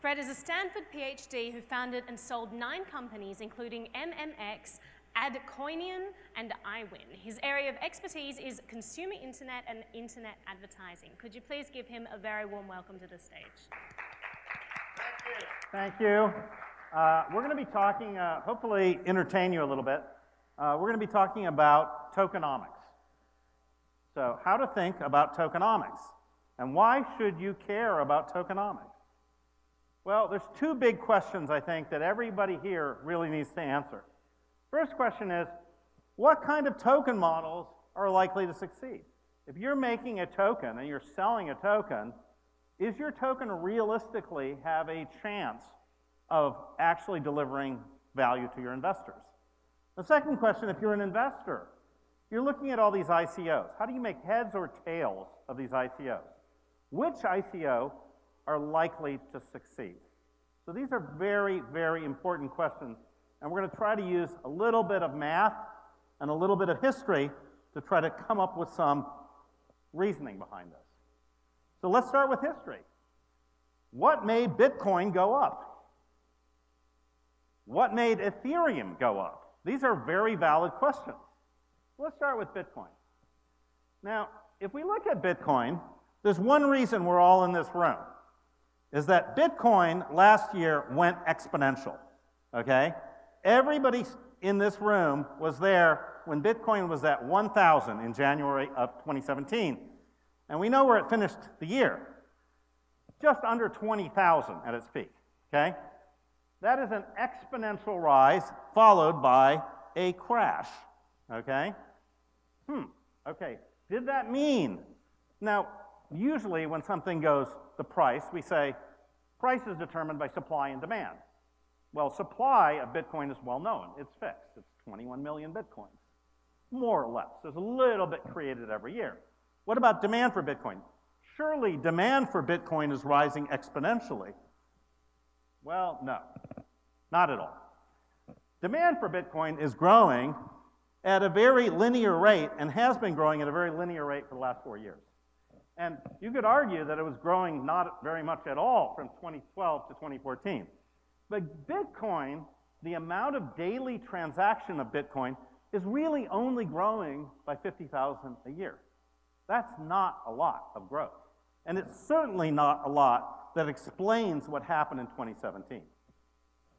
Fred is a Stanford PhD who founded and sold 9 companies, including MMX, Adcoinian, and iWin. His area of expertise is consumer internet and internet advertising. Could you please give him a very warm welcome to the stage? Thank you. We're going to be talking, hopefully entertain you a little bit. We're going to be talking about tokenomics. So how to think about tokenomics. And why should you care about tokenomics? Well, there's 2 big questions, I think, that everybody here really needs to answer. First question is, what kind of token models are likely to succeed? If you're making a token and you're selling a token, is your token realistically have a chance of actually delivering value to your investors? The second question, if you're an investor, you're looking at all these ICOs. How do you make heads or tails of these ICOs? Which ICO are likely to succeed? So these are very, very important questions, and we're going to try to use a little bit of math and a little bit of history to try to come up with some reasoning behind this. So let's start with history. What made Bitcoin go up? What made Ethereum go up? These are very valid questions. Let's start with Bitcoin. Now, if we look at Bitcoin, there's one reason we're all in this room, is that Bitcoin last year went exponential, okay? Everybody in this room was there when Bitcoin was at 1,000 in January of 2017. And we know where it finished the year, just under 20,000 at its peak, okay? That is an exponential rise followed by a crash, okay? Okay, did that mean? Now, usually when something goes the price, we say price is determined by supply and demand. Well, supply of Bitcoin is well known. It's fixed. It's 21 million Bitcoins, more or less. There's a little bit created every year. What about demand for Bitcoin? Surely demand for Bitcoin is rising exponentially. Well, no, not at all. Demand for Bitcoin is growing at a very linear rate and has been growing at a very linear rate for the last 4 years. And you could argue that it was growing not very much at all from 2012 to 2014. But Bitcoin, the amount of daily transaction of Bitcoin, is really only growing by 50,000 a year. That's not a lot of growth. And it's certainly not a lot that explains what happened in 2017.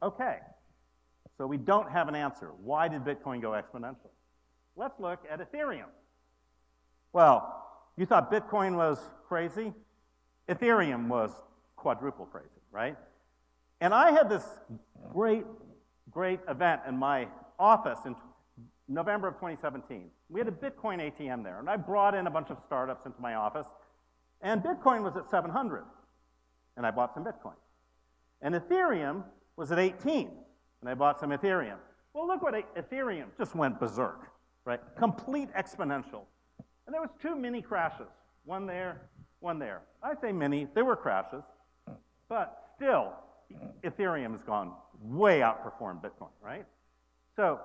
Okay, so we don't have an answer. Why did Bitcoin go exponential? Let's look at Ethereum. Well, you thought Bitcoin was crazy? Ethereum was quadruple crazy, right? And I had this great event in my office in November of 2017. We had a Bitcoin ATM there, and I brought in a bunch of startups into my office, and Bitcoin was at 700, and I bought some Bitcoin. And Ethereum was at 18, and I bought some Ethereum. Well, look what Ethereum just went berserk, right? Complete exponential. And there was 2 mini crashes, one there, one there. I say mini, there were crashes, but still, Ethereum has gone way outperformed Bitcoin, right? So,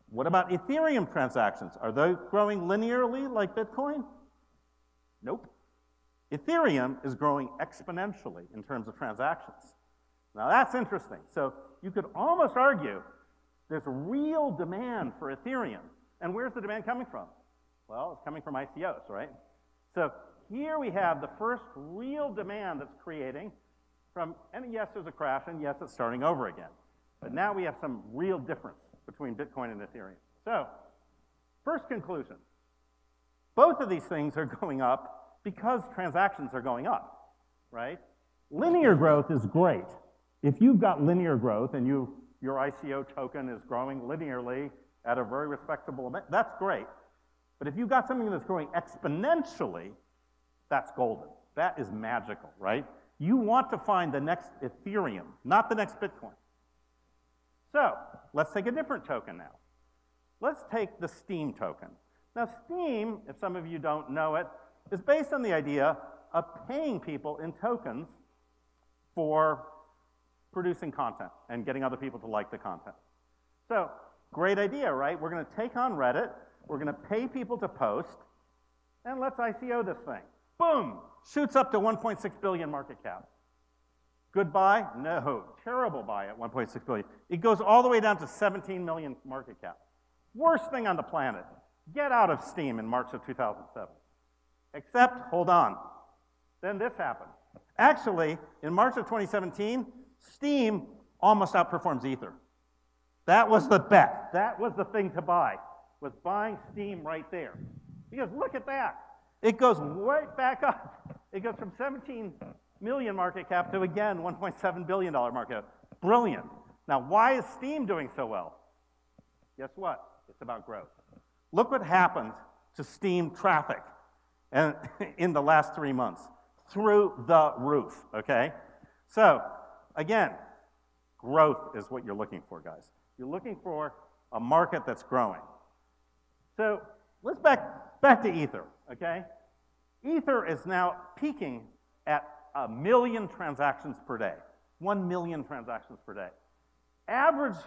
what about Ethereum transactions? Are they growing linearly like Bitcoin? Nope. Ethereum is growing exponentially in terms of transactions. Now that's interesting. So you could almost argue there's real demand for Ethereum. And where's the demand coming from? Well, it's coming from ICOs, right? So here we have the first real demand that's creating from, and yes, there's a crash, and yes, it's starting over again. But now we have some real difference between Bitcoin and Ethereum. So, first conclusion, both of these things are going up because transactions are going up, right? Linear growth is great. If you've got linear growth and your ICO token is growing linearly at a very respectable amount, that's great. But if you've got something that's growing exponentially, that's golden. That is magical, right? You want to find the next Ethereum, not the next Bitcoin. So, let's take a different token now. Let's take the Steam token. Now, Steam, if some of you don't know it, is based on the idea of paying people in tokens for producing content and getting other people to like the content. So, great idea, right? We're going to take on Reddit, we're going to pay people to post, and let's ICO this thing. Boom! Shoots up to 1.6 billion market cap. Good buy? No, terrible buy at 1.6 billion. It goes all the way down to 17 million market cap. Worst thing on the planet. Get out of Steam in March of 2007. Except, hold on, then this happened. Actually, in March of 2017, Steam almost outperforms Ether. That was the bet. That was the thing to buy, was buying Steam right there. Because look at that. It goes right back up. It goes from 17 million market cap to, again, $1.7 billion market cap. Brilliant. Now, why is Steam doing so well? Guess what? It's about growth. Look what happened to Steam traffic in the last 3 months. Through the roof, okay? So, again, growth is what you're looking for, guys. You're looking for a market that's growing. So, let's back to Ether, okay? Ether is now peaking at 1 million transactions per day. 1 million transactions per day. Average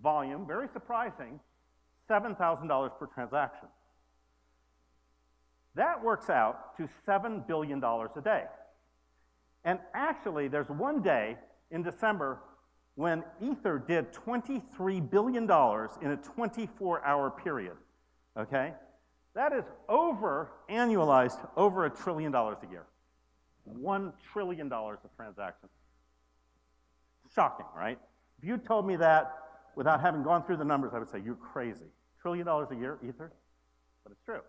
volume, very surprising, $7,000 per transaction. That works out to $7 billion a day. And actually, there's one day in December when Ether did $23 billion in a 24-hour period, okay? That is annualized, over $1 trillion a year. $1 trillion of transactions. Shocking, right? If you told me that without having gone through the numbers, I would say, you're crazy. $1 trillion a year, Ether? But it's true.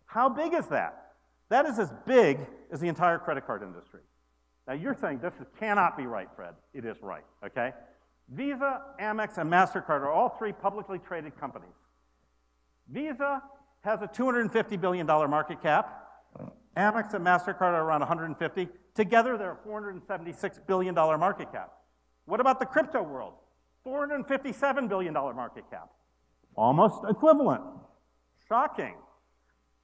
How big is that? That is as big as the entire credit card industry. Now you're saying this cannot be right, Fred. It is right, okay? Visa, Amex, and MasterCard are all three publicly traded companies. Visa has a $250 billion market cap. Amex and MasterCard are around 150. Together, they're a $476 billion market cap. What about the crypto world? $457 billion market cap. Almost equivalent. Shocking.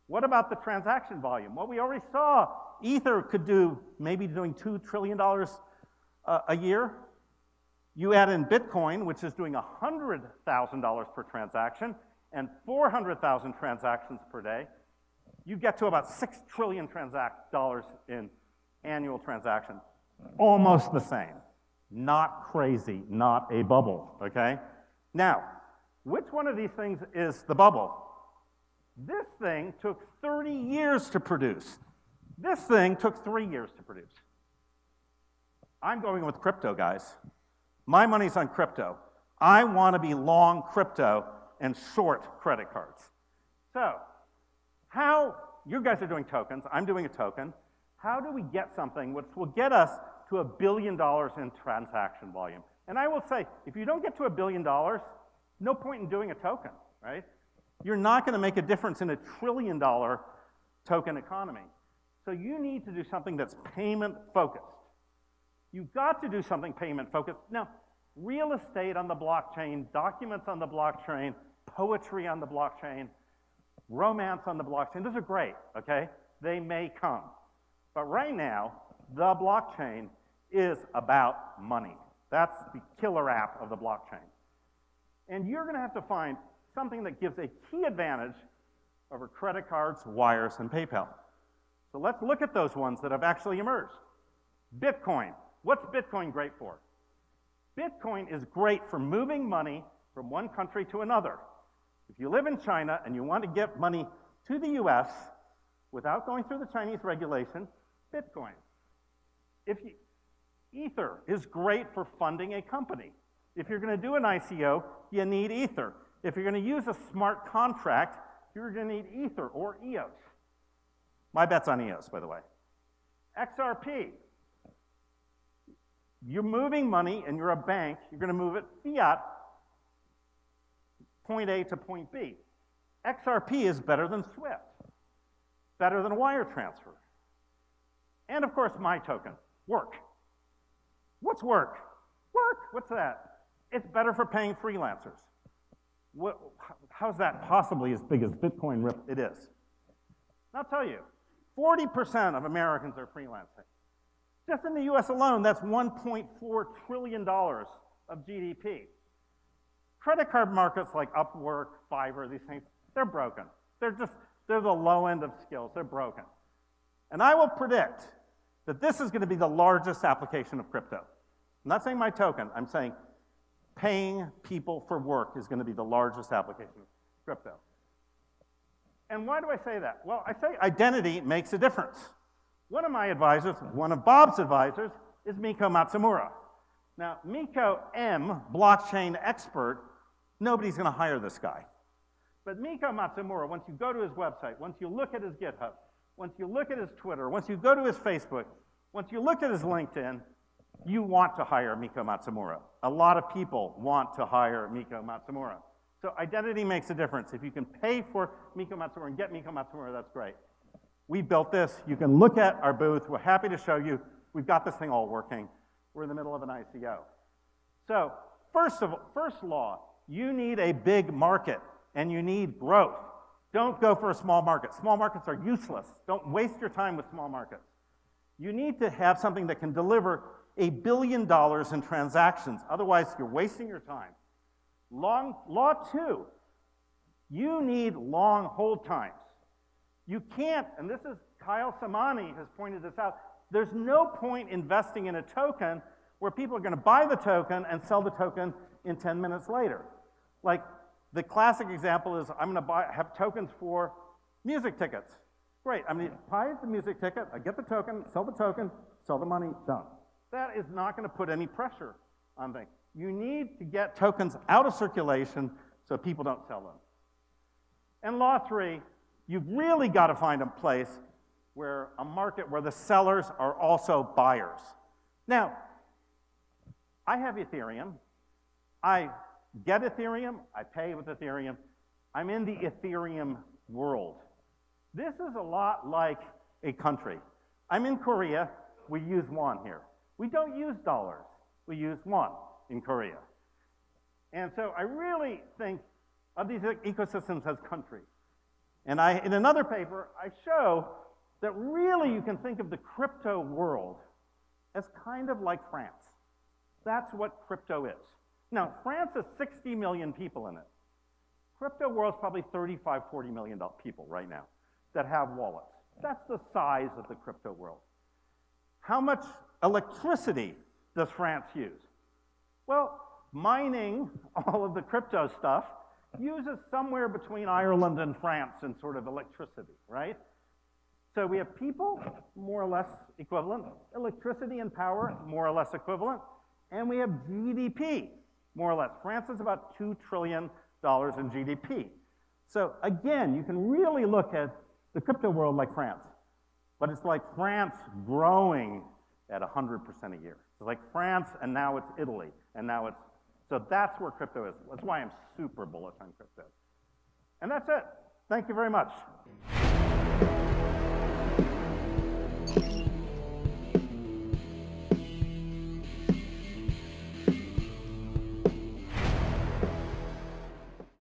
What about the transaction volume? Well, we already saw Ether could do, maybe doing $2 trillion a year. You add in Bitcoin, which is doing $100,000 per transaction, and 400,000 transactions per day, you get to about $6 trillion in annual transactions. Almost the same. Not crazy, not a bubble, okay? Now, which one of these things is the bubble? This thing took 30 years to produce. This thing took 3 years to produce. I'm going with crypto, guys. My money's on crypto. I want to be long crypto and short credit cards. So, you guys are doing tokens, I'm doing a token. How do we get something which will get us to $1 billion in transaction volume? And I will say, if you don't get to $1 billion, no point in doing a token, right? You're not going to make a difference in a $1 trillion token economy. So you need to do something that's payment-focused. You've got to do something payment-focused. Now, real estate on the blockchain, documents on the blockchain, poetry on the blockchain, romance on the blockchain, those are great, okay? They may come. But right now, the blockchain is about money. That's the killer app of the blockchain. And you're going to have to find something that gives a key advantage over credit cards, wires, and PayPal. So let's look at those ones that have actually emerged. Bitcoin. What's Bitcoin great for? Bitcoin is great for moving money from one country to another. If you live in China and you want to get money to the US without going through the Chinese regulation, Bitcoin. Ether is great for funding a company. If you're going to do an ICO, you need Ether. If you're going to use a smart contract, you're going to need Ether or EOS. My bet's on EOS, by the way. XRP. You're moving money and you're a bank, you're going to move it fiat, point A to point B. XRP is better than SWIFT, better than wire transfer. And of course, my token, Work. What's Work? Work, what's that? It's better for paying freelancers. How's that possibly as big as Bitcoin? It is. I'll tell you, 40% of Americans are freelancing. Just in the US alone, that's $1.4 trillion of GDP. Credit card markets like Upwork, Fiverr, these things, they're broken. They're the low end of skills, they're broken. And I will predict that this is going to be the largest application of crypto. I'm not saying my token, I'm saying paying people for work is going to be the largest application of crypto. And why do I say that? Well, I say identity makes a difference. One of my advisors, one of Bob's advisors, is Miko Matsumura. Now, Miko M, blockchain expert, nobody's going to hire this guy. But Miko Matsumura, once you go to his website, once you look at his GitHub, once you look at his Twitter, once you go to his Facebook, once you look at his LinkedIn, you want to hire Miko Matsumura. A lot of people want to hire Miko Matsumura. So identity makes a difference. If you can pay for Miko Matsumura and get Miko Matsumura, that's great. We built this. You can look at our booth. We're happy to show you. We've got this thing all working. We're in the middle of an ICO. So first law, you need a big market and you need growth. Don't go for a small market. Small markets are useless. Don't waste your time with small markets. You need to have something that can deliver $1 billion in transactions. Otherwise, you're wasting your time. Law 2, you need long hold times. You can't, and this is Kyle Samani has pointed this out, there's no point investing in a token where people are going to buy the token and sell the token in 10 minutes later. Like, the classic example is I'm going to have tokens for music tickets. Great, I'm going to buy the music ticket, I get the token, sell the money, done. That is not going to put any pressure on things. You need to get tokens out of circulation so people don't sell them. And law 3, you've really got to find a place where a market where the sellers are also buyers. Now, I have Ethereum. I get Ethereum. I pay with Ethereum. I'm in the Ethereum world. This is a lot like a country. I'm in Korea. We use won here. We don't use dollars. We use won in Korea. And so I really think of these ecosystems as countries. And in another paper, I show that really you can think of the crypto world as kind of like France. That's what crypto is. Now, France has 60 million people in it. Crypto world's probably 35, 40 million people right now that have wallets. That's the size of the crypto world. How much electricity does France use? Well, mining all of the crypto stuff uses somewhere between Ireland and France in sort of electricity, right? So we have people, more or less equivalent, electricity and power, more or less equivalent, and we have GDP, more or less. France is about $2 trillion in GDP. So again, you can really look at the crypto world like France, but it's like France growing at 100% a year. It's like France, and now it's Italy, and now it's, so that's where crypto is. That's why I'm super bullish on crypto. And that's it. Thank you very much.